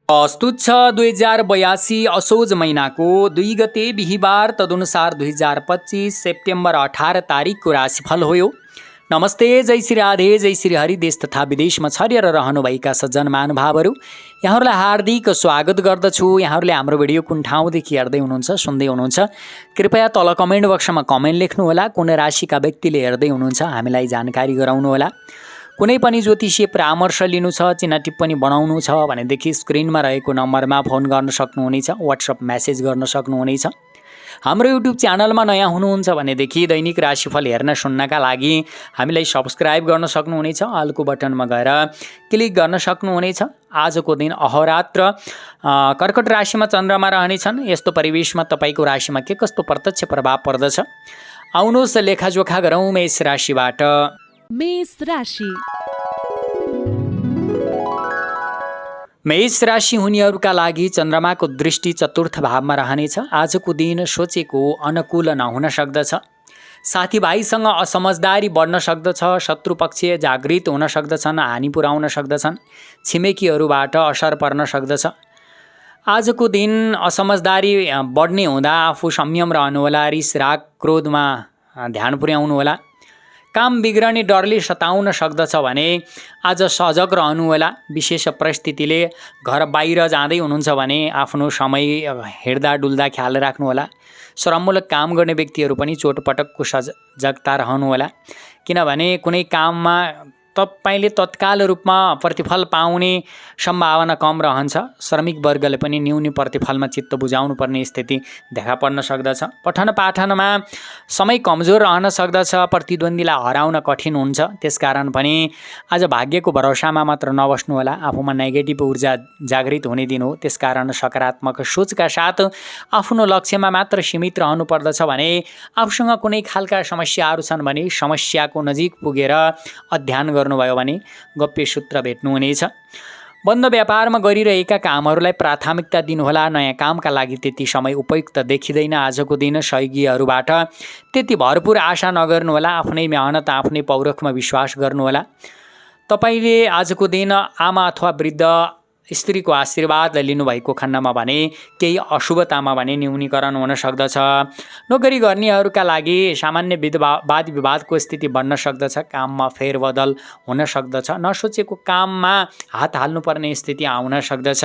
प्रस्तुत छ 2082 असोज महिनाको 2 गते बिहिबार तदनुसार 2025 सेप्टेम्बर 18 तारिकको राशिफल हो यो। नमस्ते, जय श्री राधे, जय श्री हरि। देश तथा विदेशमा छरिएर रहनुभएका सज्जन महानुभावहरू, यहाँहरूलाई हार्दिक स्वागत गर्दछु। यहाँहरूले हाम्रो भिडियो कुन ठाउँदेखि हेर्दै हुनुहुन्छ, सुन्दै हुनुहुन्छ, कृपया तल कमेन्ट बक्समा कमेन्ट लेख्नुहोला। कुन राशिका व्यक्तिले हेर्दै हुनुहुन्छ हामीलाई जानकारी गराउनुहोला। कुनै पनि ज्योतिषीय परामर्श लिनु छ, चिन्ह टिप्पणी बनाउनु छ भनेदेखि स्क्रिनमा रहेको नम्बरमा फोन गर्न सक्नुहुनेछ, वाट्सएप मेसेज गर्न सक्नुहुनेछ। हाम्रो युट्युब च्यानलमा नयाँ हुनुहुन्छ भनेदेखि दैनिक राशिफल हेर्न सुन्नका लागि हामीलाई सब्सक्राइब गर्न सक्नुहुनेछ, अलको बटनमा गएर क्लिक गर्न सक्नुहुनेछ। आजको दिन अहोरात्र कर्कट राशिमा चन्द्रमा रहनेछन्। यस्तो परिवेशमा तपाईँको राशिमा के कस्तो प्रत्यक्ष प्रभाव पर्दछ, आउनुहोस् लेखाजोखा गरौँ मेष राशिबाट। मेष राशि। मेष राशि हुनेहरूका लागि चन्द्रमाको दृष्टि चतुर्थ भावमा रहनेछ। आजको दिन सोचेको अनुकूल नहुन सक्दछ। साथीभाइसँग असमझदारी बढ्न सक्दछ। शत्रुपक्ष जागृत हुन सक्दछन्, हानि पुर्याउन सक्दछन्। छिमेकीहरूबाट असर पर्न सक्दछ। आजको दिन असमझदारी बढ्ने हुँदा आफू संयम रहनुहोला। रिस राग क्रोधमा ध्यान पुर्याउनुहोला। काम बिग्रने डरले सताउन सक्दछ भने आज सजग रहनुहोला। विशेष परिस्थितिले घर बाहिर जाँदै हुनुहुन्छ भने आफ्नो समय हिँड्दा डुल्दा ख्याल राख्नुहोला। श्रममूलक काम गर्ने व्यक्तिहरू पनि चोटपटकको सजगता रहनुहोला, किनभने कुनै काममा तपाईँले तत्काल रूपमा प्रतिफल पाउने सम्भावना कम रहन्छ। श्रमिक वर्गले पनि न्यून प्रतिफलमा चित्त बुझाउनु पर्ने स्थिति देखा पर्न सक्दछ। पठन पाठनमा समय कमजोर रहन सक्दछ। प्रतिद्वन्दीलाई हराउन कठिन हुन्छ। त्यसकारण पनि आज भाग्यको भरोसामा मात्र नबस्नुहोला। आफूमा नेगेटिभ ऊर्जा जागृत हुने दिन हो। त्यसकारण सकारात्मक सोचका साथ आफ्नो लक्ष्यमा मात्र सीमित रहनु पर्दछ। भने आफूसँग कुनै खालका समस्याहरू छन् भने समस्याको नजिक पुगेर अध्ययन गर्नुभयो भने गप्य सूत्र भेट्नुहुनेछ। बन्द व्यापारमा गरिरहेका कामहरूलाई प्राथमिकता दिनुहोला। नयाँ कामका लागि त्यति समय उपयुक्त देखिँदैन। आजको दिन सहयोगीहरूबाट त्यति भरपुर आशा नगर्नुहोला। आफ्नै मेहनत, आफ्नै पौरखमा विश्वास गर्नुहोला। तपाईँले आजको दिन आमा अथवा वृद्ध स्त्रीको आशीर्वाद लिनुभएको खण्डमा भने केही अशुभतामा भने न्यूनीकरण हुन सक्दछ। नोकरी गर्नेहरूका लागि सामान्य वाद विवादको स्थिति बन्न सक्दछ। काममा फेरबदल हुन सक्दछ। नसोचेको काममा हात हाल्नुपर्ने स्थिति आउन सक्दछ।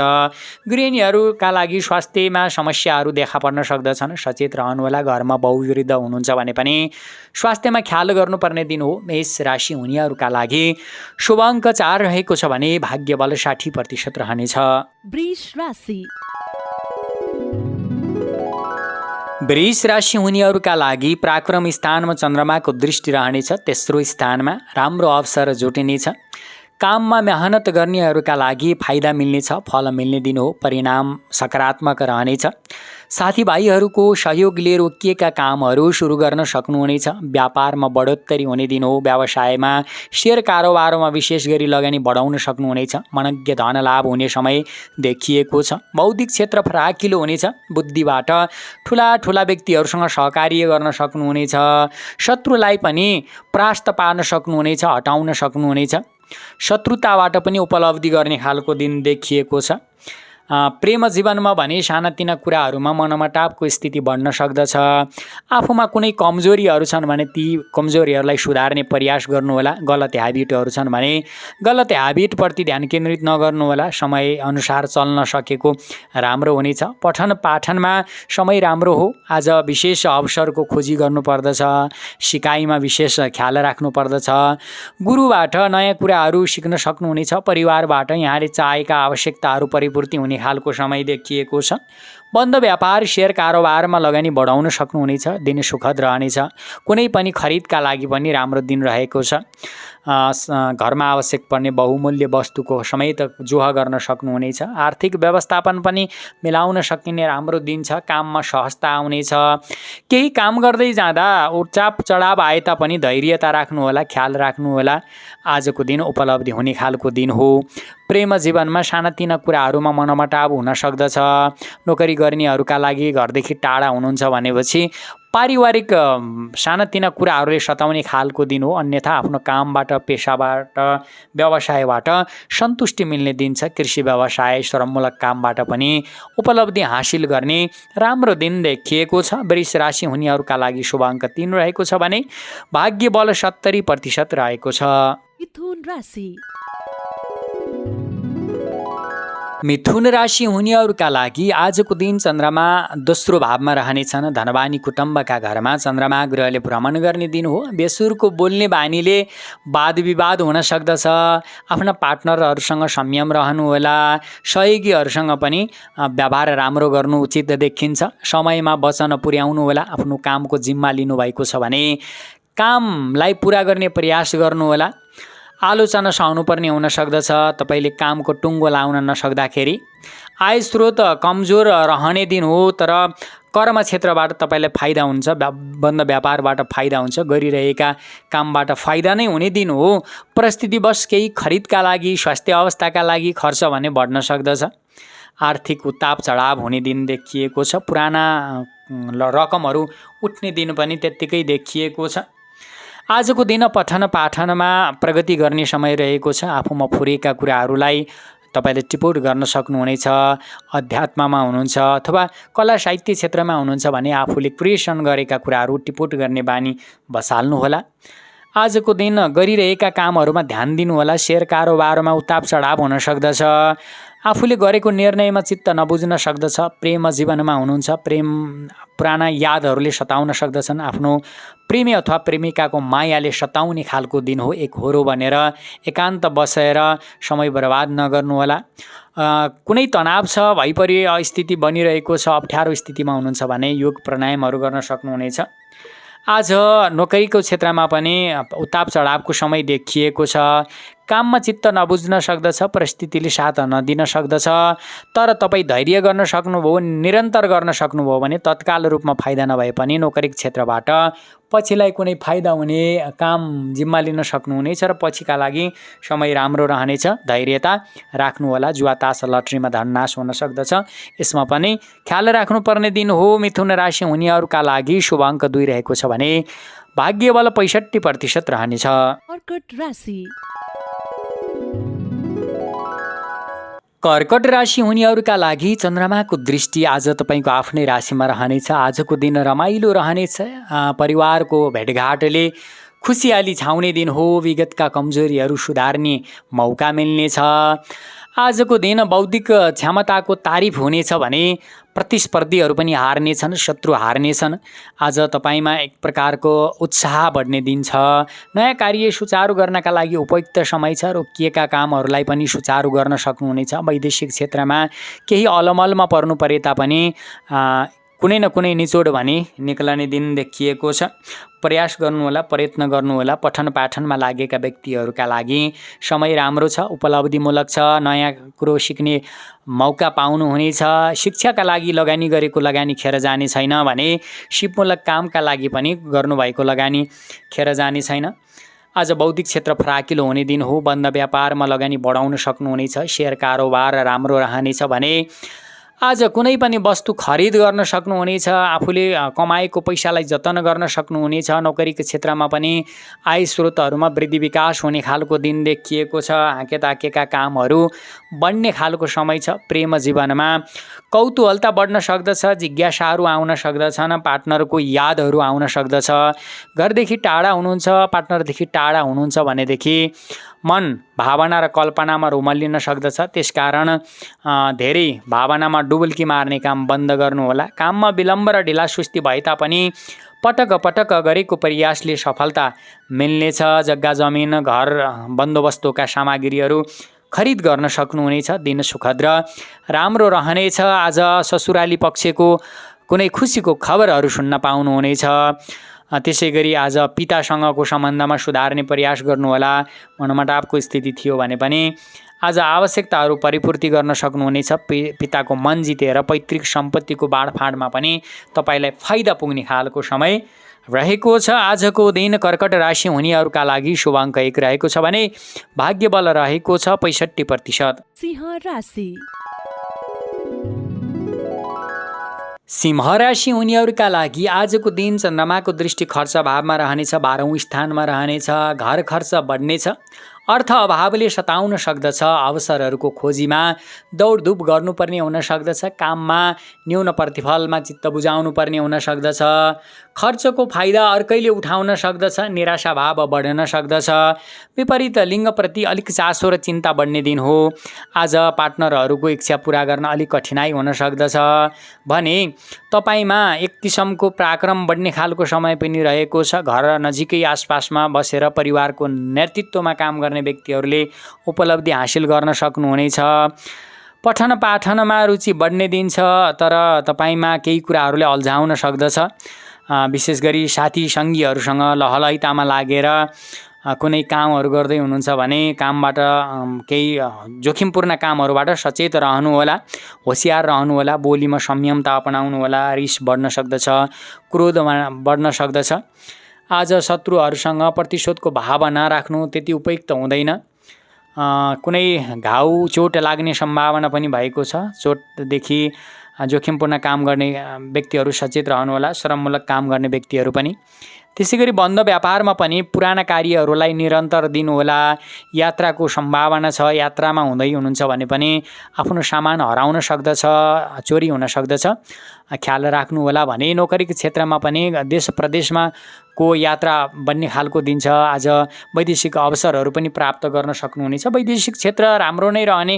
गृहिणीहरूका लागि स्वास्थ्यमा समस्याहरू देखा पर्न सक्दछन्। सचेत रहनुहोला। घरमा बहुवृद्ध हुनुहुन्छ भने पनि स्वास्थ्यमा ख्याल गर्नुपर्ने दिन हो। मेष राशि हुनेहरूका लागि शुभ अङ्क 4 रहेको छ भने भाग्य बल 60% रहनेछ। वृष राशि। वृष राशि हुनेहरूका लागि पराक्रम स्थानमा चन्द्रमाको दृष्टि रहनेछ। तेस्रो स्थानमा राम्रो अवसर जुटिनेछ। काममा मेहनत गर्नेहरूका लागि फाइदा मिल्नेछ। फल मिल्ने दिन हो। परिणाम सकारात्मक रहनेछ। साथीभाइहरूको सहयोगले रोकिएका कामहरू सुरु गर्न सक्नुहुनेछ। व्यापारमा बढोत्तरी हुने दिन हो। व्यवसायमा सेयर कारोबारमा विशेष गरी लगानी बढाउन सक्नुहुनेछ। मनज्ञ धन लाभ हुने समय देखिएको छ। बौद्धिक क्षेत्र फराकिलो हुनेछ। बुद्धिबाट ठुला ठुला व्यक्तिहरूसँग सहकार्य गर्न सक्नुहुनेछ। शत्रुलाई पनि परास्त पार्न सक्नुहुनेछ, हटाउन सक्नुहुनेछ। शत्रुताबाट पनि उपलब्धि गर्ने खालको दिन देखिएको छ। प्रेम जीवनमा भने सानातिना कुराहरूमा मनमुटावको स्थिति बढ्न सक्दछ। आफूमा कुनै कमजोरीहरू छन् भने ती कमजोरीहरूलाई सुधार्ने प्रयास गर्नुहोला। गलत ह्याबिटहरू छन् भने गलत ह्याबिटप्रति ध्यान केन्द्रित नगर्नुहोला। समय अनुसार चल्न सकेको राम्रो हुनेछ। पठन पाठनमा समय राम्रो हो। आज विशेष अवसरको खोजी गर्नुपर्दछ। सिकाइमा विशेष ख्याल राख्नुपर्दछ। गुरुबाट नयाँ कुराहरू सिक्न सक्नुहुनेछ। परिवारबाट यहाँले चाहेका आवश्यकताहरू परिपूर्ति हुने खालको समय देखिएको छ। बन्द व्यापार सेयर कारोबारमा लगानी बढाउन सक्नुहुनेछ। दिन सुखद रहनेछ। कुनै पनि खरिदका लागि पनि राम्रो दिन रहेको छ। घरमा आवश्यक पर्ने बहुमूल्य वस्तुको समेत जोह गर्न सक्नुहुनेछ। आर्थिक व्यवस्थापन पनि मिलाउन सकिने राम्रो दिन छ। काममा सहजता आउनेछ। केही काम गर्दै जाँदा उचाप चढाव आए तापनि धैर्यता राख्नुहोला, ख्याल राख्नुहोला। आजको दिन उपलब्धि हुने खालको दिन हो। प्रेम जीवनमा सानातिना कुराहरूमा मनमुटाव हुन सक्दछ। नोकरी गर्नेहरूका लागि घरदेखि टाढा हुनुहुन्छ भनेपछि पारिवारिक सानातिना कुराहरूले सताउने खालको दिन हो। अन्यथा आफ्नो कामबाट, पेसाबाट, व्यवसायबाट सन्तुष्टि मिल्ने दिन छ। कृषि व्यवसाय, श्रममूलक कामबाट पनि उपलब्धि हासिल गर्ने राम्रो दिन देखिएको छ। वृष राशि हुनेहरूका लागि शुभ अङ्क 3 रहेको छ भने भाग्य बल 70% रहेको छ। मिथुन राशि। मिथुन राशि हुनेहरूका लागि आजको दिन चन्द्रमा दोस्रो भावमा रहनेछन्। धनवानी कुटुम्बका घरमा चन्द्रमा ग्रहले भ्रमण गर्ने दिन हो। बेसुरको बोल्ने बानीले वाद विवाद हुन सक्दछ। आफ्ना पार्टनरहरूसँग संयम रहनुहोला। सहयोगीहरूसँग पनि व्यवहार राम्रो गर्नु उचित देखिन्छ। समयमा वचन पुर्याउनु होला। आफ्नो कामको जिम्मा लिनुभएको छ भने कामलाई पुरा गर्ने प्रयास गर्नुहोला। आलोचना सहनुपर्ने हुन सक्दछ। तपाईँले कामको टुङ्गो लाउन नसक्दाखेरि आय स्रोत कमजोर रहने दिन हो। तर कर्म क्षेत्रबाट तपाईँलाई फाइदा हुन्छ। बन्द व्यापारबाट फाइदा हुन्छ। गरिरहेका कामबाट फाइदा नै हुने दिन हो। परिस्थितिवश केही खरिदका लागि, स्वास्थ्य अवस्थाका लागि खर्च भने बढ्न सक्दछ। आर्थिक उताप चढाव हुने दिन देखिएको छ। पुराना रकमहरू उठ्ने दिन पनि त्यत्तिकै देखिएको छ। आजको दिन पठन पाठनमा प्रगति गर्ने समय रहेको छ। आफूमा फुरेका कुराहरूलाई तपाईँले टिपोट गर्न सक्नुहुनेछ। अध्यात्ममा हुनुहुन्छ अथवा कला साहित्य क्षेत्रमा हुनुहुन्छ भने आफूले क्रिएसन गरेका कुराहरू टिपोट गर्ने बानी बसाल्नुहोला। आजको दिन गरिरहेका कामहरूमा ध्यान दिनुहोला। सेयर कारोबारमा उताप चढाव हुन सक्दछ। आफूले गरेको निर्णयमा चित्त नबुझ्न सक्दछ। प्रेम जीवनमा हुनुहुन्छ। पुराना यादहरूले सताउन सक्दछन्। आफ्नो प्रेमी अथवा प्रेमिकाको मायाले सताउने खालको दिन हो। एक होरो बनेर एकान्त बसेर समय बर्बाद नगर्नुहोला। कुनै तनाव छ, भइपरि स्थिति बनिरहेको छ, अप्ठ्यारो स्थितिमा हुनुहुन्छ भने योग प्राणायामहरू गर्न सक्नुहुनेछ। आज नोकरीको क्षेत्रमा पनि उताप चढावको समय देखिएको छ। काममा चित्त नबुझ्न सक्दछ। परिस्थितिले साथ नदिन सक्दछ। तर तपाईँ धैर्य गर्न सक्नुभयो, निरन्तर गर्न सक्नुभयो भने तत्काल रूपमा फाइदा नभए पनि नोकरी क्षेत्रबाट पछिलाई कुनै फाइदा हुने काम जिम्मा लिन सक्नुहुनेछ र पछिका लागि समय राम्रो रहनेछ। धैर्यता राख्नुहोला। जुवा तास लटरीमा धननाश हुन सक्दछ। यसमा पनि ख्याल राख्नुपर्ने दिन हो। मिथुन राशि हुनेहरूका लागि शुभ अङ्क 2 रहेको छ भने भाग्य बल 65% रहनेछ। कर्कट राशि। कर्कट राशि हुनेहरूका लागि चन्द्रमाको दृष्टि आज तपाईँको आफ्नै राशिमा रहनेछ। आजको दिन रमाइलो रहनेछ। परिवारको भेटघाटले खुसियाली छाउने दिन हो। विगतका कमजोरीहरू सुधार्ने मौका मिल्नेछ। आजको दिन बौद्धिक क्षमताको तारिफ हुनेछ भने प्रतिस्पर्धीहरू पनि हार्नेछन्, शत्रु हार्नेछन्। आज तपाईँमा एक प्रकारको उत्साह बढ्ने दिन छ। नयाँ कार्य सुचारू गर्नका लागि उपयुक्त समय छ। रोकिएका कामहरूलाई पनि सुचारू गर्न सक्नुहुनेछ। वैदेशिक क्षेत्रमा केही अलमलमा पर्नु परे तापनि कुनै न कुनै निचोड भने निक्लने दिन देखिएको छ। प्रयास गर्नुहोला, प्रयत्न गर्नुहोला। पठन पाठनमा लागेका व्यक्तिहरूका लागि समय राम्रो छ, उपलब्धिमूलक छ। नयाँ कुरो सिक्ने मौका पाउनुहुनेछ। शिक्षाका लागि लगानी गरेको लगानी खेर जाने छैन भने सिपमूलक कामका लागि पनि गर्नुभएको लगानी खेर जाने छैन। आज बौद्धिक क्षेत्र फराकिलो हुने दिन हो। बन्द व्यापारमा लगानी बढाउन सक्नुहुनेछ। सेयर कारोबार राम्रो रहनेछ भने आज कुनै पनि वस्तु खरिद गर्न सक्नुहुनेछ। आफूले कमाएको पैसालाई जतन गर्न सक्नुहुनेछ। नोकरीको क्षेत्रमा पनि आय स्रोतहरूमा वृद्धि विकास हुने खालको दिन देखिएको छ। हाकेताकेका कामहरू बढ्ने खालको समय छ। प्रेम जीवनमा कौतूहलता बढ्न सक्दछ। जिज्ञासाहरू आउन सक्दछन्। पार्टनरको यादहरू आउन सक्दछ। घरदेखि टाढा हुनुहुन्छ, पार्टनरदेखि टाढा हुनुहुन्छ भनेदेखि मन भावना र कल्पनामा रुमल्लिन सक्दछ। त्यसकारण धेरै भावनामा डुबुल्की मार्ने काम बन्द गर्नुहोला। काममा विलम्ब र ढिलासुस्ती भए तापनि पटक पटक गरेको प्रयासले सफलता मिल्नेछ। जग्गा जमिन, घर, बन्दोबस्तका सामग्रीहरू खरिद गर्न सक्नुहुनेछ। दिन सुखद र राम्रो रहनेछ। आज ससुराली पक्षको कुनै खुसीको खबरहरू सुन्न पाउनुहुनेछ। त्यसै गरी आज पितासँगको सम्बन्धमा सुधार्ने प्रयास गर्नुहोला। मनमुटावको स्थिति थियो भने पनि आज आवश्यकताहरू परिपूर्ति गर्न सक्नुहुनेछ। पिताको मन जितेर पैतृक सम्पत्तिको बाँडफाँडमा पनि तपाईँलाई फाइदा पुग्ने खालको समय रहेको छ। आजको दिन कर्कट राशि हुनेहरूका लागि शुभ अङ्क 1 रहेको छ भने भाग्य बल रहेको छ 65%। सिंह राशि। सिंह राशि हुनेहरूका लागि आजको दिन चन्द्रमाको दृष्टि खर्च भावमा रहनेछ, 12औँ स्थानमा रहनेछ। घर खर्च बढ्नेछ, अर्थ अभावले सताउन सक्दछ। अवसरहरूको खोजीमा दौडधुप गर्नुपर्ने हुन सक्दछ। काममा न्यून प्रतिफलमा चित्त बुझाउनु पर्ने हुन सक्दछ। खर्चको फाइदा अर्कैले उठाउन सक्दछ। निराशाभाव बढ्न सक्दछ। विपरीत लिङ्गप्रति अलिक चासो र चिन्ता बढ्ने दिन हो। आज पार्टनरहरूको इच्छा पुरा गर्न अलिक कठिनाइ हुन सक्दछ भने तपाईँमा एक किसिमको पराक्रम बढ्ने खालको समय पनि रहेको छ। घर नजिकै आसपासमा बसेर परिवारको नेतृत्वमा काम गर्ने व्यक्तिहरूले उपलब्धि हासिल गर्न सक्नुहुनेछ। पठन पाठनमा रुचि बढ्ने दिन छ, तर तपाईँमा केही कुराहरूले अल्झाउन सक्दछ। विशेष गरी साथी सङ्गीहरूसँग लहलैतामा लागेर कुनै कामहरू गर्दै हुनुहुन्छ भने कामबाट केही जोखिमपूर्ण कामहरूबाट सचेत रहनुहोला, होसियार रहनुहोला। बोलीमा संयमता अपनाउनुहोला। रिस बढ्न सक्दछ, क्रोध बढ्न सक्दछ। आज शत्रुहरूसँग प्रतिशोधको भावना राख्नु त्यति उपयुक्त हुँदैन। कुनै घाउ चोट लाग्ने सम्भावना पनि भएको छ। चोटदेखि जोखिमपूर्ण काम गर्ने व्यक्तिहरू सचेत रहनुहोला। श्रममूलक काम गर्ने व्यक्तिहरू पनि। त्यसै गरी बन्द व्यापारमा पनि पुराना कार्यहरूलाई निरन्तर दिनुहोला। यात्राको सम्भावना छ। यात्रामा हुँदै हुनुहुन्छ भने पनि आफ्नो सामान हराउन सक्दछ, चोरी हुन सक्दछ, ख्याल राख्नुहोला। भने नोकरीको क्षेत्रमा पनि देश प्रदेशमा को यात्रा बन्ने खालको दिन छ। आज वैदेशिक अवसरहरू पनि प्राप्त गर्न सक्नुहुनेछ। वैदेशिक क्षेत्र राम्रो नै रहने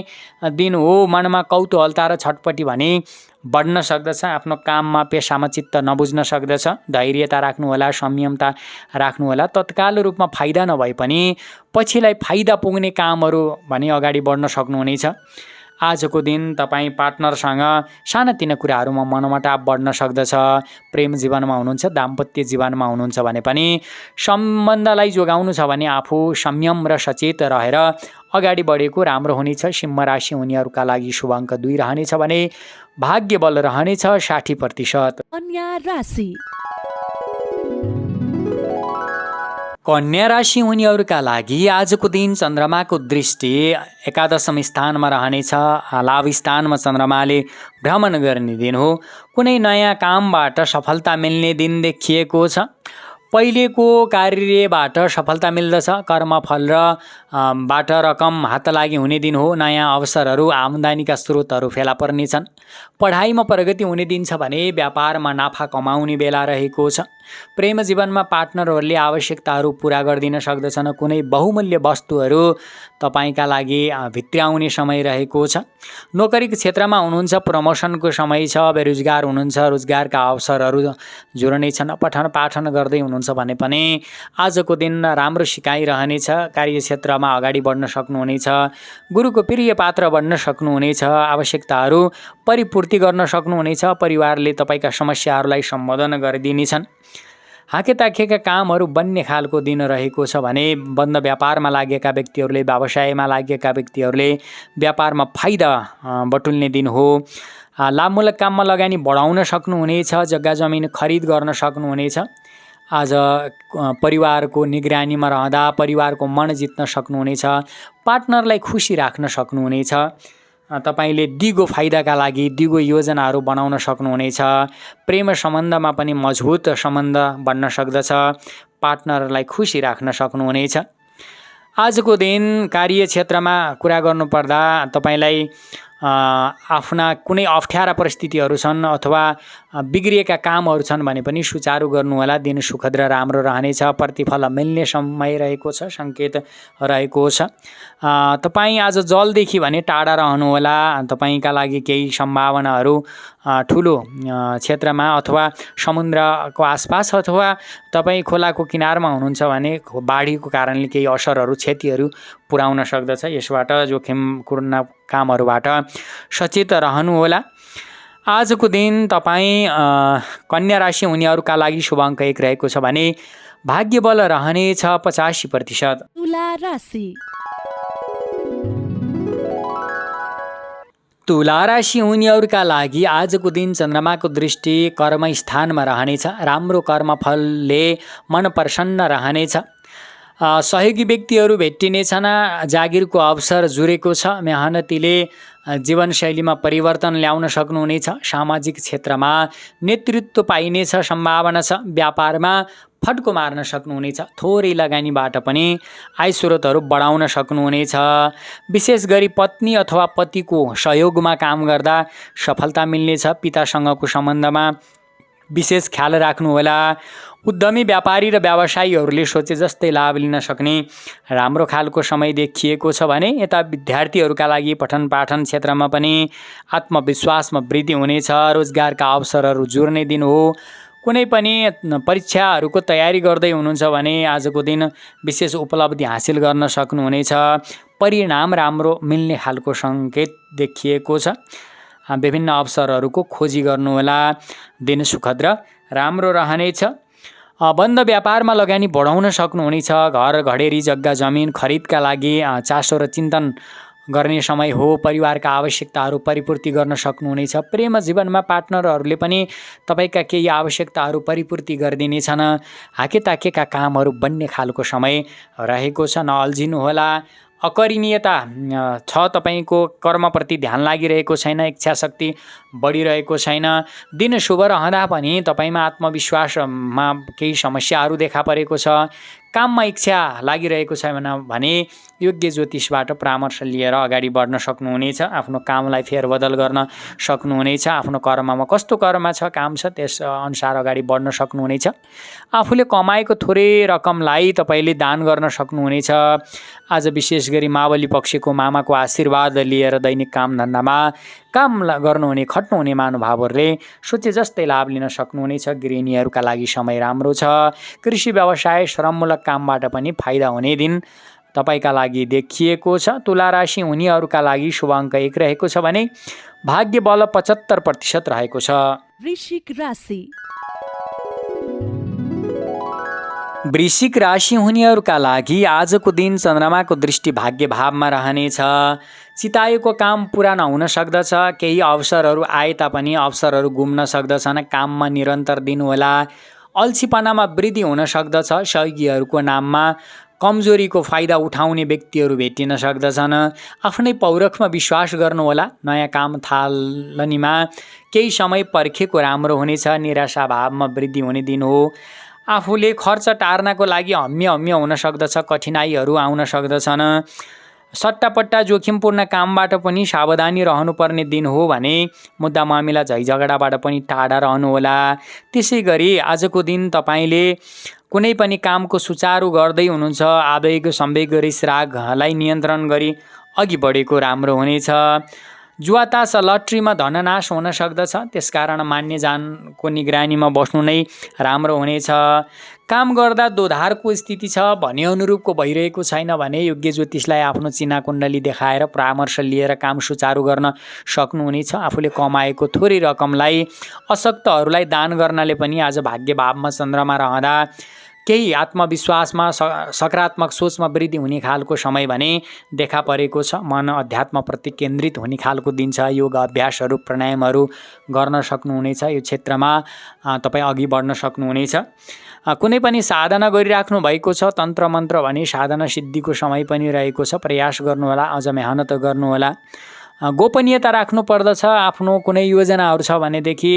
दिन हो। मनमा कौतूहलता र छटपटी भने बढ्न सक्दछ। आफ्नो काममा पेसामा चित्त नबुझ्न सक्दछ। धैर्यता राख्नुहोला, संयमता राख्नुहोला। तत्काल रूपमा फाइदा नभए पनि पछिलाई फाइदा पुग्ने कामहरू भने अगाडि बढ्न सक्नुहुनेछ। आजको दिन तपाईँ पार्टनरसँग सानातिना कुराहरूमा मनमुटाव बढ्न सक्दछ। प्रेम जीवनमा हुनुहुन्छ, दाम्पत्य जीवनमा हुनुहुन्छ भने पनि सम्बन्धलाई जोगाउनु छ भने आफू संयम र सचेत रहेर अगाडि बढेको राम्रो हुनेछ। सिंह राशि हुनेहरूका लागि शुभ अङ्क 2 रहनेछ भने भाग्य बल रहनेछ 60%। कन्या राशि कन्या राशि हुनेहरूका लागि आजको दिन चन्द्रमाको दृष्टि एकादशम स्थानमा रहनेछ। लाभ स्थानमा चन्द्रमाले भ्रमण गर्ने दिन हो। कुनै नयाँ कामबाट सफलता मिल्ने दिन देखिएको छ। पहिलेको कार्यबाट सफलता मिल्दछ। कर्मफल र बाट रकम हात लागि हुने दिन हो। नयाँ अवसरहरू, आम्दानीका स्रोतहरू फेला पर्नेछन्। पढाइमा प्रगति हुने दिन छ भने व्यापारमा नाफा कमाउने बेला रहेको छ। प्रेम जीवनमा पार्टनरहरूले आवश्यकताहरू पुरा गरिदिन सक्दछन्। कुनै बहुमूल्य वस्तुहरू तपाईँका लागि भित्र्याउने समय रहेको छ। नोकरीको क्षेत्रमा हुनुहुन्छ, प्रमोसनको समय छ। बेरोजगार हुनुहुन्छ, रोजगारका अवसरहरू जुर्नेछन्। पठन पाठन गर्दै हुनुहुन्छ भने पनि आजको दिन राम्रो सिकाइ रहनेछ। कार्यक्षेत्रमा अगाडि बढ्न सक्नुहुनेछ। गुरुको प्रिय पात्र बन्न सक्नुहुनेछ। आवश्यकताहरू परिपूर्ति गर्न सक्नुहुनेछ। परिवारले तपाईँका समस्याहरूलाई सम्बोधन गरिदिनेछन्। हाकेताखेका कामहरू बन्ने खालको दिन रहेको छ भने बन्द व्यापारमा लागेका व्यक्तिहरूले, व्यवसायमा लागेका व्यक्तिहरूले व्यापारमा फाइदा बटुल्ने दिन हो। लाभमूलक काममा लगानी बढाउन सक्नुहुनेछ। जग्गा जमिन खरिद गर्न सक्नुहुनेछ। आज परिवारको निगरानीमा रहँदा परिवारको मन जित्न सक्नुहुनेछ। पार्टनरलाई खुसी राख्न सक्नुहुनेछ। तपाईँले दिगो फाइदाका लागि दिगो योजनाहरू बनाउन सक्नुहुनेछ। प्रेम सम्बन्धमा पनि मजबुत सम्बन्ध बन्न सक्दछ। पार्टनरलाई खुसी राख्न सक्नुहुनेछ। आजको दिन कार्यक्षेत्रमा कुरा गर्नुपर्दा तपाईँलाई आफ्ना कुनै अप्ठ्यारा परिस्थितिहरू छन् अथवा बिग्रिएका कामहरू छन् भने पनि सुचारू गर्नुहोला। दिन सुखद र राम्रो रहनेछ। प्रतिफल मिल्ने समय रहेको छ, सङ्केत रहेको छ। तपाईँ आज जलदेखि भने टाढा रहनुहोला। तपाईँका लागि केही सम्भावनाहरू ठुलो क्षेत्रमा अथवा समुद्रको आसपास अथवा तपाईँ खोलाको किनारमा हुनुहुन्छ भने बाढीको कारणले केही असरहरू, क्षतिहरू पुर्याउन सक्दछ। यसबाट जोखिमपूर्ण कामहरूबाट सचेत रहनुहोला। आजको दिन तपाईँ कन्या राशि हुनेहरूका लागि शुभ अङ्क 1 रहेको छ भने भाग्य बल रहनेछ 85%। तुला राशि तुला राशि हुनेहरूका लागि आजको दिन चन्द्रमाको दृष्टि कर्म स्थानमा रहनेछ। राम्रो कर्मफलले मन प्रसन्न रहनेछ। सहयोगी व्यक्तिहरू भेटिनेछन्। जागिरको अवसर जुरेको छ। मेहनतीले जीवनशैलीमा परिवर्तन ल्याउन सक्नुहुनेछ। सामाजिक क्षेत्रमा नेतृत्व पाइनेछ सम्भावना छ। व्यापारमा फड्को मार्न सक्नुहुनेछ। थोरै लगानीबाट पनि आय स्रोतहरू बढाउन सक्नुहुनेछ। विशेष गरी पत्नी अथवा पतिको सहयोगमा काम गर्दा सफलता मिल्नेछ। पितासँगको सम्बन्धमा विशेष ख्याल राख्नुहोला। उद्यमी व्यापारी र व्यवसायीहरूले सोचे जस्तै लाभ लिन सक्ने राम्रो खालको समय देखिएको छ भने यता विद्यार्थीहरूका लागि पठन पाठन क्षेत्रमा पनि आत्मविश्वासमा वृद्धि हुनेछ। रोजगारका अवसरहरू जुर्ने दिन हो। कुनै पनि परीक्षाहरूको तयारी गर्दै हुनुहुन्छ भने आजको दिन विशेष उपलब्धि हासिल गर्न सक्नुहुनेछ। परिणाम राम्रो मिल्ने खालको सङ्केत देखिएको छ। विभिन्न अवसरहरूको खोजी गर्नुहोला। दिन सुखद र राम्रो रहनेछ। बन्द व्यापारमा लगानी बढाउन सक्नुहुनेछ। घर घडेरी जग्गा जमिन खरिदका लागि चासो र चिन्तन गर्ने समय हो। परिवारका आवश्यकताहरू परिपूर्ति गर्न सक्नुहुनेछ। प्रेम जीवनमा पार्टनरहरूले पनि तपाईँका केही आवश्यकताहरू परिपूर्ति गरिदिनेछन्। हाकेताकेका कामहरू बन्ने खालको समय रहेको छ। नअल्झिनुहोला। अकर्णीयता छ। तपाईँको कर्मप्रति ध्यान लागिरहेको छैन। इच्छा शक्ति बढिरहेको छैन। दिन शुभ रहँदा पनि तपाईँमा आत्मविश्वासमा केही समस्याहरू देखा परेको छ। काममा इच्छा लागिरहेको छैन भने योग्य ज्योतिषबाट परामर्श लिएर अगाडि बढ्न सक्नुहुनेछ। आफ्नो कामलाई फेरबदल गर्न सक्नुहुनेछ। आफ्नो कर्ममा कस्तो कर्म छ काम छ त्यस अनुसार अगाडि बढ्न सक्नुहुनेछ। आफूले कमाएको थोरै रकमलाई तपाईँले दान गर्न सक्नुहुनेछ। आज विशेष गरी मावली पक्षको मामाको आशीर्वाद लिएर दैनिक कामधन्दामा काम गर्नुहुने खट्नुहुने महानुभावहरूले सोचे जस्तै लाभ लिन सक्नुहुनेछ। गृहिणीहरूका लागि समय राम्रो छ। कृषि व्यवसाय श्रममूलक कामबाट पनि फाइदा हुने दिन तपाईँका लागि देखिएको छ। तुला राशि हुनेहरूका लागि शुभ अङ्क 1 रहेको छ भने भाग्य बल 75% रहेको छ। वृश्चिक राशि। वृश्चिक राशि हुनेहरूका लागि आजको दिन चन्द्रमाको दृष्टि भाग्य भावमा रहनेछ। चिताएको काम पुरा नहुन सक्दछ। केही अवसरहरू आए तापनि अवसरहरू गुम्न सक्दछन्। काममा निरन्तर दिनुहोला। अल्छीपनामा वृद्धि हुन सक्दछ। सहयोगीहरूको नाममा कमजोरीको फाइदा उठाउने व्यक्तिहरू भेटिन सक्दछन्। आफ्नै पौरखमा विश्वास गर्नुहोला। नयाँ काम थालनीमा केही समय पर्खेको राम्रो हुनेछ। निराशा भावमा वृद्धि हुने दिन हो। आफूले खर्च टार्नको लागि हम्य हुन सक्दछ। कठिनाइहरू आउन सक्दछन्। सट्टापट्टा जोखिमपूर्ण कामबाट पनि सावधानी रहनुपर्ने दिन हो भने मुद्दा मामिला झैझगडाबाट पनि टाढा रहनुहोला। त्यसै गरी आजको दिन तपाईँले कुनै पनि कामको सुचारू गर्दै हुनुहुन्छ। आवेग संवेग रिस रागलाई नियन्त्रण गरी अघि बढेको राम्रो हुनेछ। जुवातास लट्रीमा धननाश हुन सक्दछ। त्यसकारण मान्यजानको निगरानीमा बस्नु नै राम्रो हुनेछ। काम गर्दा दोधारको स्थिति छ भने अनुरूपको भइरहेको छैन भने योग्य ज्योतिषलाई आफ्नो चिना कुण्डली देखाएर परामर्श लिएर काम सुचारू गर्न सक्नुहुनेछ। आफूले कमाएको थोरै रकमलाई अशक्तहरूलाई दान गर्नाले पनि आज भाग्य भावमा चन्द्रमा रहँदा केही आत्मविश्वासमा सकारात्मक सोचमा वृद्धि हुने खालको समय भने देखा परेको छ। मन अध्यात्मप्रति केन्द्रित हुने खालको दिन छ। योग अभ्यासहरू प्राणायामहरू गर्न सक्नुहुनेछ। यो क्षेत्रमा तपाईँ अघि बढ्न सक्नुहुनेछ। कुनै पनि साधना गरिराख्नु भएको छ तन्त्र मन्त्र भने साधना सिद्धिको समय पनि रहेको छ। प्रयास गर्नुहोला। अझ मेहनत गर्नुहोला। गोपनीयता राख्नु पर्दछ। आफ्नो कुनै योजनाहरू छ भनेदेखि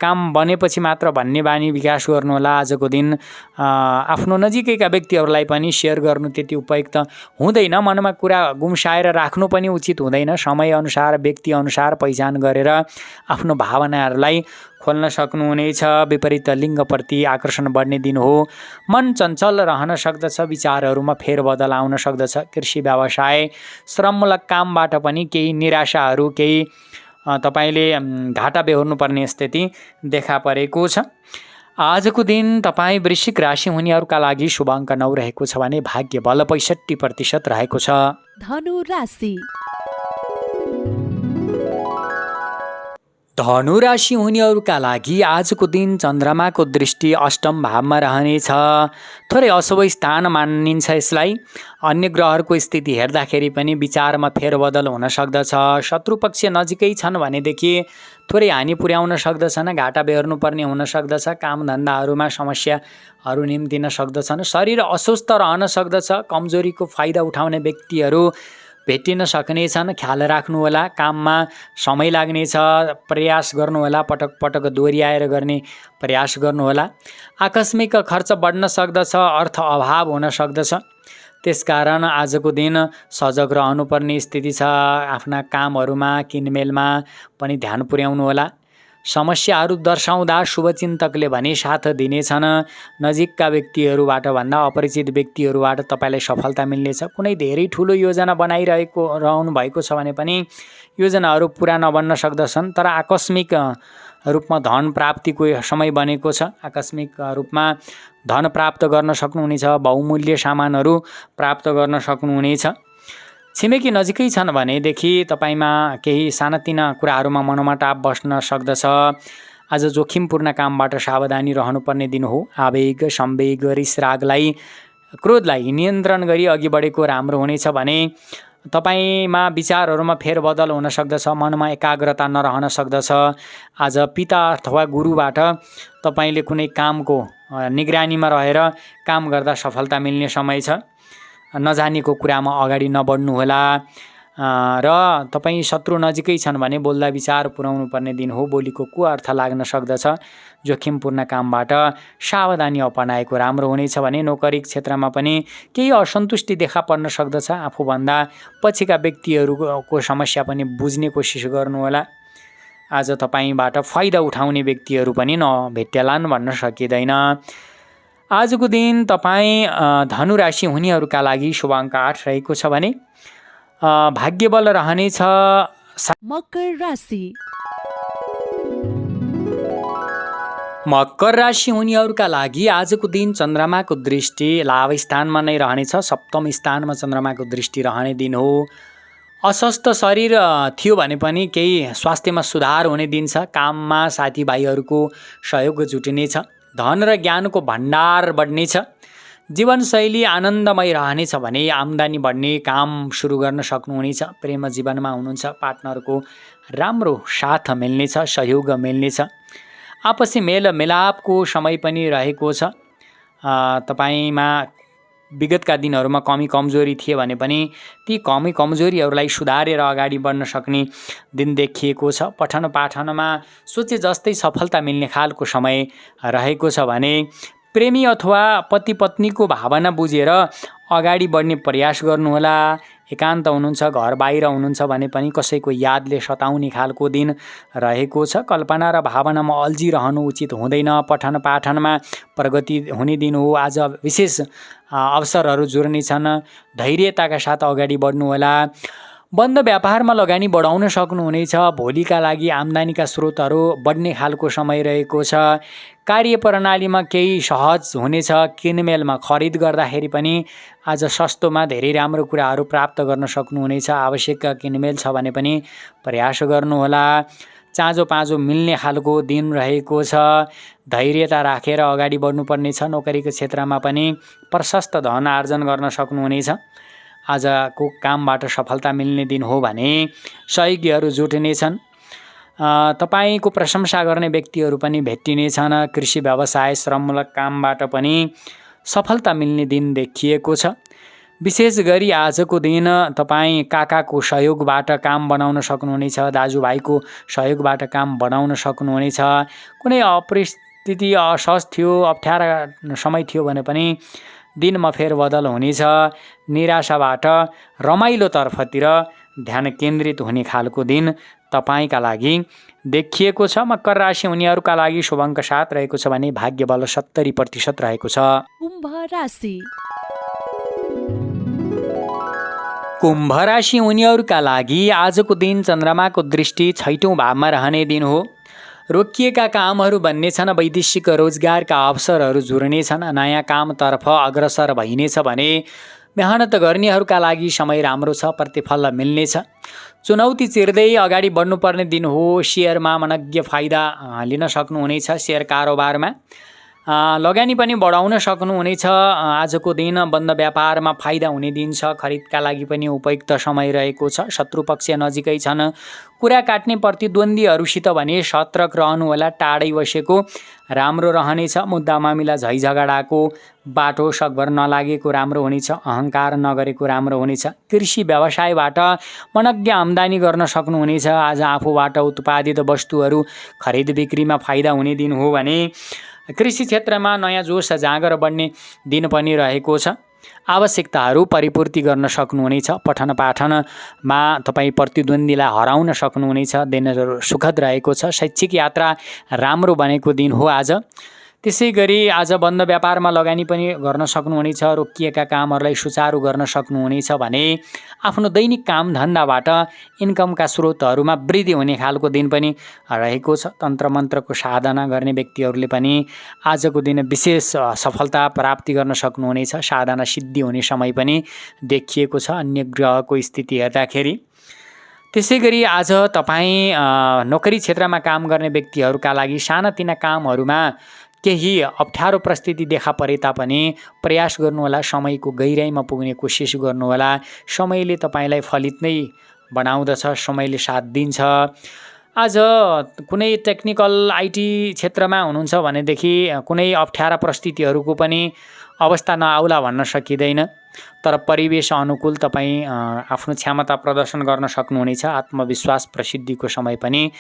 काम बनेपछि मात्र भन्ने बानी विकास गर्नुहोला। आजको दिन आफ्नो नजिकैका व्यक्तिहरूलाई पनि सेयर गर्नु त्यति उपयुक्त हुँदैन। मनमा कुरा गुम्साएर राख्नु पनि उचित हुँदैन। समयअनुसार व्यक्तिअनुसार पहिचान गरेर आफ्नो भावनाहरूलाई खोल्न सक्नुहुनेछ। विपरीत लिङ्गप्रति आकर्षण बढ्ने दिन हो। मन चञ्चल रहन सक्दछ। विचारहरूमा फेरबदल आउन सक्दछ। कृषि व्यवसाय श्रममूलक कामबाट पनि केही निराशाहरू केही तपाईँले घाटा बेहोर्नुपर्ने स्थिति देखा परेको छ। आजको दिन तपाईँ वृश्चिक राशि हुनेहरूका लागि शुभ अङ्क 9 रहेको छ भने भाग्य बल 65% रहेको छ। धनु राशि। धनु राशि हुनेहरूका लागि आजको दिन चन्द्रमाको दृष्टि अष्टम भावमा रहनेछ। थोरै अशुभ स्थान मानिन्छ यसलाई। अन्य ग्रहहरूको स्थिति हेर्दाखेरि पनि विचारमा फेरबदल हुन सक्दछ। शत्रुपक्ष नजिकै छन् भनेदेखि थोरै हानि पुर्याउन सक्दछन्। घाटा बेहोर्नुपर्ने हुन सक्दछ। कामधन्दाहरूमा समस्याहरू निम्तिन सक्दछन्। शरीर अस्वस्थ रहन सक्दछ। कमजोरीको फाइदा उठाउने व्यक्तिहरू भेटिन सक्नेछन्, ख्याल राख्नुहोला। काममा समय लाग्नेछ, प्रयास गर्नुहोला, पटक पटक दोहोऱ्याएर गर्ने प्रयास गर्नुहोला। आकस्मिक खर्च बढ्न सक्दछ, अर्थ अभाव हुन सक्दछ। त्यसकारण आजको दिन सजग रहनुपर्ने स्थिति छ। आफ्ना कामहरूमा, किनमेलमा पनि ध्यान पुर्याउनुहोला। समस्याहरू दर्शाउँदा शुभचिन्तकले भने साथ दिनेछन्। नजिकका व्यक्तिहरूबाट भन्दा अपरिचित व्यक्तिहरूबाट तपाईँलाई सफलता मिल्नेछ। कुनै धेरै ठुलो योजना रहनु भएको छ भने पनि योजनाहरू पुरा नबन्न सक्दछन्, तर आकस्मिक रूपमा धन प्राप्तिको समय बनेको छ। आकस्मिक रूपमा धन प्राप्त गर्न सक्नुहुनेछ, बहुमूल्य सामानहरू प्राप्त गर्न सक्नुहुनेछ। छिमेकी नजिकै छन् भनेदेखि तपाईँमा केही सानातिना कुराहरूमा मनमुटाव बस्न सक्दछ। आज जोखिमपूर्ण कामबाट सावधानी रहनुपर्ने दिन हो। आवेग, संवेग, रिसरागलाई, क्रोधलाई नियन्त्रण गरी अघि बढेको राम्रो हुनेछ भने तपाईँमा विचारहरूमा फेरबदल हुन सक्दछ, मनमा एकाग्रता नरहन सक्दछ। आज पिता अथवा गुरुबाट तपाईँले कुनै कामको निगरानीमा रहेर काम गर्दा सफलता मिल्ने समय छ। नजानेको कुरामा अगाडि नबढ्नुहोला। र तपाईँ शत्रु नजिकै छन् भने बोल्दा विचार पुर्याउनु पर्ने दिन हो। बोलीको को अर्थ लाग्न सक्दछ। जोखिमपूर्ण कामबाट सावधानी अपनाएको राम्रो हुनेछ भने नोकरी क्षेत्रमा पनि केही असन्तुष्टि देखा पर्न सक्दछ। आफूभन्दा पछिका व्यक्तिहरूको समस्या पनि बुझ्ने कोसिस गर्नुहोला। आज तपाईँबाट फाइदा उठाउने व्यक्तिहरू पनि नभेट्टेलान् भन्न सकिँदैन। आजको दिन तपाईँ धनुराशि हुनेहरूका लागि शुभ अङ्क 8 रहेको छ भने भाग्यबल रहनेछ। मकर राशि। मकर राशि हुनेहरूका लागि आजको दिन चन्द्रमाको दृष्टि लाभ स्थानमा नै रहनेछ। सप्तम स्थानमा चन्द्रमाको दृष्टि रहने दिन हो। अस्वस्थ शरीर थियो भने पनि केही स्वास्थ्यमा सुधार हुने दिन छ। काममा साथीभाइहरूको सहयोग जुटिनेछ। धन र ज्ञानको भण्डार बढ्नेछ। जीवनशैली आनन्दमय रहनेछ भने आम्दानी बढ्ने काम सुरु गर्न सक्नुहुनेछ। प्रेम जीवनमा हुनुहुन्छ, पार्टनरको राम्रो साथ मिल्नेछ, सहयोग मिल्नेछ। आपसी मेलमिलापको समय पनि रहेको छ। तपाईँमा विगतका दिनहरूमा कमी कमजोरी थिए भने पनि ती कमी कमजोरीहरूलाई सुधारेर अगाडि बढ्न सक्ने दिन देखिएको छ। पठन पाठनमा सोचे जस्तै सफलता मिल्ने खालको समय रहेको छ भने प्रेमी अथवा पति पत्नीको भावना बुझेर अगाडि बढ्ने प्रयास गर्नुहोला। एकान्त हुनुहुन्छ, घर बाहिर हुनुहुन्छ भने पनि कसैको यादले सताउने खालको दिन रहेको छ। कल्पना र भावनामा अल्झिरहनु उचित हुँदैन। पठन पाठनमा प्रगति हुने दिन हो। आज विशेष अवसरहरू जुर्नेछन्। धैर्यताका साथ अगाडि बढ्नुहोला। बन्द व्यापारमा लगानी बढाउन सक्नुहुनेछ। भोलिका लागि आम्दानीका स्रोतहरू बढ्ने खालको समय रहेको छ। कार्यप्रणालीमा केही सहज हुनेछ। किनमेलमा खरिद गर्दाखेरि पनि आज सस्तोमा धेरै राम्रो कुराहरू प्राप्त गर्न सक्नुहुनेछ। आवश्यक किनमेल छ भने पनि प्रयास गर्नुहोला। चाँजो पाँजो मिल्ने खालको दिन रहेको छ। धैर्यता राखेर अगाडि बढ्नुपर्नेछ। नोकरीको क्षेत्रमा पनि प्रशस्त धन आर्जन गर्न सक्नुहुनेछ। आजको कामबाट सफलता मिल्ने दिन हो भने सहयोगीहरू जुट्नेछन्। तपाईँको प्रशंसा गर्ने व्यक्तिहरू पनि भेटिनेछन्। कृषि व्यवसाय श्रममूलक कामबाट पनि सफलता मिल्ने दिन देखिएको छ। विशेष गरी आजको दिन तपाईँ काकाको सहयोगबाट काम बनाउन सक्नुहुनेछ। दाजुभाइको सहयोगबाट काम बनाउन सक्नुहुनेछ। कुनै अपरिस्थिति असहज थियो, अप्ठ्यारा समय थियो भने पनि दिनमा फेरबदल हुनेछ। निराशाबाट रमाइलो तर्फतिर ध्यान केन्द्रित हुने खालको दिन तपाईँका लागि देखिएको छ। मकर राशि हुनेहरूका लागि शुभ अङ्क 7 रहेको छ भने भाग्यबल 70% रहेको छ। कुम्भ राशि। कुम्भ राशि हुनेहरूका लागि आजको दिन चन्द्रमाको दृष्टि 6औं भावमा रहने दिन हो। रोकिएका कामहरू बन्नेछन्। वैदेशिक रोजगारका अवसरहरू जुर्नेछन्। नयाँ कामतर्फ अग्रसर भइनेछ भने मेहनत गर्नेहरूका लागि समय राम्रो छ। प्रतिफल मिल्नेछ। चुनौती चिर्दै अगाडि बढ्नुपर्ने दिन हो। सेयरमा मनज्ञ फाइदा लिन सक्नुहुनेछ। सेयर कारोबारमा लगानी पनि बढाउन सक्नुहुनेछ। आजको दिन बन्द व्यापारमा फाइदा हुने दिन छ। खरिदका लागि पनि उपयुक्त समय रहेको छ। शत्रु पक्ष नजिकै छन्। कुरा काट्ने प्रतिद्वन्द्वीहरूसित भने सतर्क रहनुहोला। टाढै बसेको राम्रो रहनेछ। मुद्दा मामिला झैझगडाको बाटो सकभर नलागेको राम्रो हुनेछ। अहङ्कार नगरेको राम्रो हुनेछ। कृषि व्यवसायबाट मनज्ञ आम्दानी गर्न सक्नुहुनेछ। आज आफूबाट उत्पादित वस्तुहरू खरिद बिक्रीमा फाइदा हुने दिन हो भने कृषि क्षेत्रमा नयाँ जोस जाँगर बढ्ने दिन पनि रहेको छ। आवश्यकताहरू परिपूर्ति गर्न सक्नुहुनेछ। पठन पाठनमा तपाईँ प्रतिद्वन्द्वीलाई हराउन सक्नुहुनेछ। दिन सुखद रहेको छ। शैक्षिक यात्रा राम्रो बनेको दिन हो आज। त्यसै गरी आज बन्द व्यापारमा लगानी पनि गर्न सक्नुहुनेछ। रोकिएका कामहरूलाई सुचारू गर्न सक्नुहुनेछ भने आफ्नो दैनिक काम धन्दाबाट इन्कमका स्रोतहरूमा वृद्धि हुने खालको दिन पनि रहेको छ। तन्त्र मन्त्रको साधना गर्ने व्यक्तिहरूले पनि आजको दिन विशेष सफलता प्राप्ति गर्न सक्नुहुनेछ। साधना सिद्धि हुने समय पनि देखिएको छ अन्य ग्रहको स्थिति हेर्दाखेरि। त्यसै गरी आज तपाईँ नोकरी क्षेत्रमा काम गर्ने व्यक्तिहरूका लागि सानातिना कामहरूमा केही अप्ठ्यारो परिस्थिति देखा परे तापनि प्रयास गर्नुहोला। समयको गहिराइमा पुग्ने कोसिस गर्नुहोला। समयले तपाईँलाई फलित नै बनाउँदछ। समयले साथ दिन्छ। आज कुनै टेक्निकल आइटी क्षेत्रमा हुनुहुन्छ भनेदेखि कुनै अप्ठ्यारा परिस्थितिहरूको पनि अवस्था नआउला भन्न सकिँदैन। तर परिवेश अनुकूल तपाईँ आफ्नो क्षमता प्रदर्शन गर्न सक्नुहुनेछ। आत्मविश्वास प्रसिद्धिको समय पनि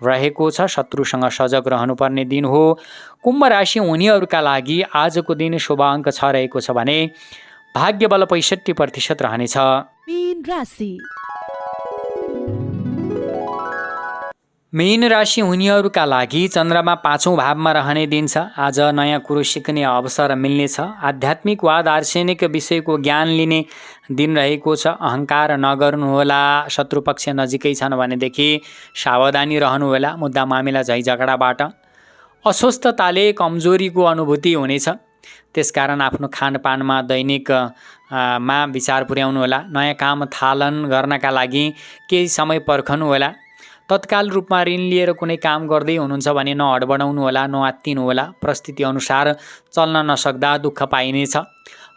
रहेको छ। शत्रुसँग सजग रहनुपर्ने दिन हो। कुम्भ राशि हुनेहरूका लागि आजको दिन शुभ अङ्क 6 रहेको छ भने भाग्य बल 65% रहनेछ। मीन राशि मीन राशि हुनेहरूका लागि चन्द्रमा 5औं भावमा रहने दिन छ। आज नयाँ कुरो सिक्ने अवसर मिल्नेछ। आध्यात्मिक वा दार्शनिक विषयको ज्ञान लिने दिन रहेको छ। अहङ्कार नगर्नुहोला। शत्रुपक्ष नजिकै छन् भनेदेखि सावधानी रहनुहोला। मुद्दा मामिला झैझगडाबाट अस्वस्थताले कमजोरीको अनुभूति हुनेछ। त्यसकारण आफ्नो खानपानमा दैनिक मा विचार पुर्याउनुहोला। नयाँ काम थालन गर्नका लागि केही समय पर्खनुहोला। तत्काल रूपमा ऋण लिएर कुनै काम गर्दै हुनुहुन्छ भने नहडबडाउनुहोला, नआत्तिनुहोला। परिस्थिति अनुसार चल्न नसक्दा दुःख पाइनेछ।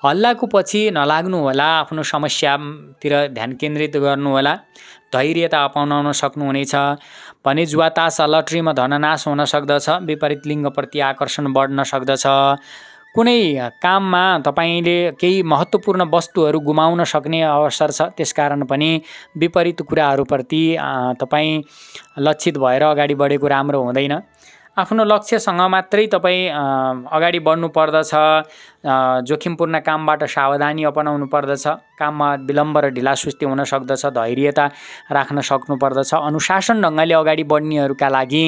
हल्लाको पछि नलाग्नुहोला। आफ्नो समस्यातिर ध्यान केन्द्रित गर्नुहोला। धैर्यता अपनाउन सक्नुहुनेछ भने जुवा तास लटरीमा धननाश हुन सक्दछ। विपरीत लिङ्गप्रति आकर्षण बढ्न सक्दछ। कुनै काममा तपाईँले केही महत्त्वपूर्ण वस्तुहरू गुमाउन सक्ने अवसर छ। त्यसकारण पनि विपरीत कुराहरूप्रति तपाईँ लक्षित भएर अगाडि बढेको राम्रो हुँदैन। आफ्नो लक्ष्यसँग मात्रै तपाईँ अगाडि बढ्नु पर्दछ। जोखिमपूर्ण कामबाट सावधानी अपनाउनु पर्दछ। काममा विलम्ब र ढिलासुस्ती हुन सक्दछ। धैर्यता राख्न सक्नुपर्दछ। अनुशासन ढङ्गले अगाडि बढ्नेहरूका लागि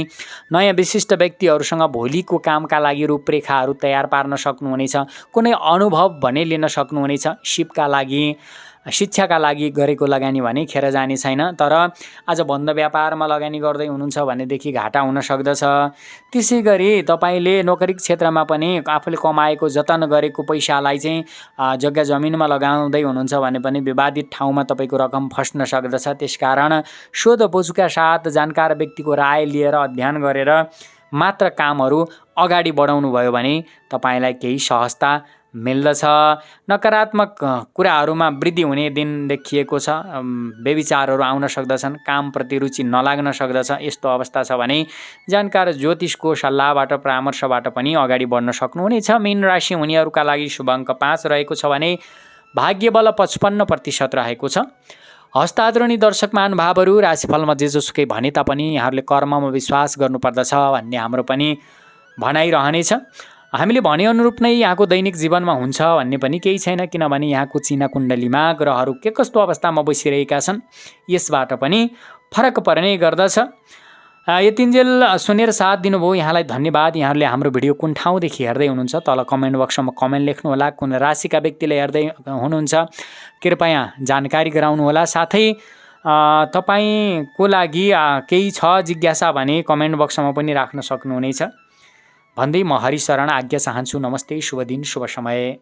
नयाँ विशिष्ट व्यक्तिहरूसँग भोलिको कामका लागि रूपरेखाहरू तयार पार्न सक्नुहुनेछ। कुनै अनुभव भने लिन सक्नुहुनेछ। सिपका लागि शिक्षाका लागि गरेको लगानी भने खेर जाने छैन। तर आज बन्द व्यापारमा लगानी गर्दै हुनुहुन्छ भनेदेखि घाटा हुन सक्दछ। त्यसै गरी तपाईँले नोकरी क्षेत्रमा पनि आफूले कमाएको जतन गरेको पैसालाई चाहिँ जग्गा जमिनमा लगाउँदै हुनुहुन्छ भने पनि विवादित ठाउँमा तपाईँको रकम फस्न सक्दछ। त्यसकारण शोध बुझका साथ जानकार व्यक्तिको राय लिएर अध्ययन गरेर मात्र कामहरू अगाडि बढाउनु भयो भने तपाईँलाई केही सहजता मिल्दछ। नकारात्मक कुराहरूमा वृद्धि हुने दिन देखिएको छ। व्यभिचारहरू आउन सक्दछन्। कामप्रति रुचि नलाग्न सक्दछ। यस्तो अवस्था छ भने जानकार ज्योतिषको सल्लाहबाट परामर्शबाट पनि अगाडि बढ्न सक्नुहुनेछ। मीन राशि हुनेहरूका लागि शुभ अङ्क 5 रहेको छ भने भाग्य बल 55% रहेको छ। हस्ताक्षरी दर्शक महानुभावहरू राशिफलमा जेजोसुकै भने तापनि यहाँहरूले कर्ममा विश्वास गर्नुपर्दछ भन्ने हाम्रो पनि भनाइरहनेछ। हामीले भनेअनुरूप नै यहाँको दैनिक जीवनमा हुन्छ भन्ने पनि केही छैन। किनभने यहाँको चिना कुण्डलीमा ग्रहहरू के कस्तो अवस्थामा बसिरहेका छन् यसबाट पनि फरक पर्ने गर्दछ। यतिन्जेल सुनेर साथ दिनुभयो यहाँलाई धन्यवाद। यहाँहरूले हाम्रो भिडियो कुन ठाउँदेखि हेर्दै हुनुहुन्छ तल कमेन्ट बक्समा कमेन्ट लेख्नुहोला। कुन राशिका व्यक्तिले हेर्दै हुनुहुन्छ कृपया जानकारी गराउनुहोला। साथै तपाईँको लागि केही छ जिज्ञासा भने कमेन्ट बक्समा पनि राख्न सक्नुहुनेछ भन्दै म हरिशरण आज्ञा चाहन्छु। नमस्ते, शुभ दिन, शुभ समय।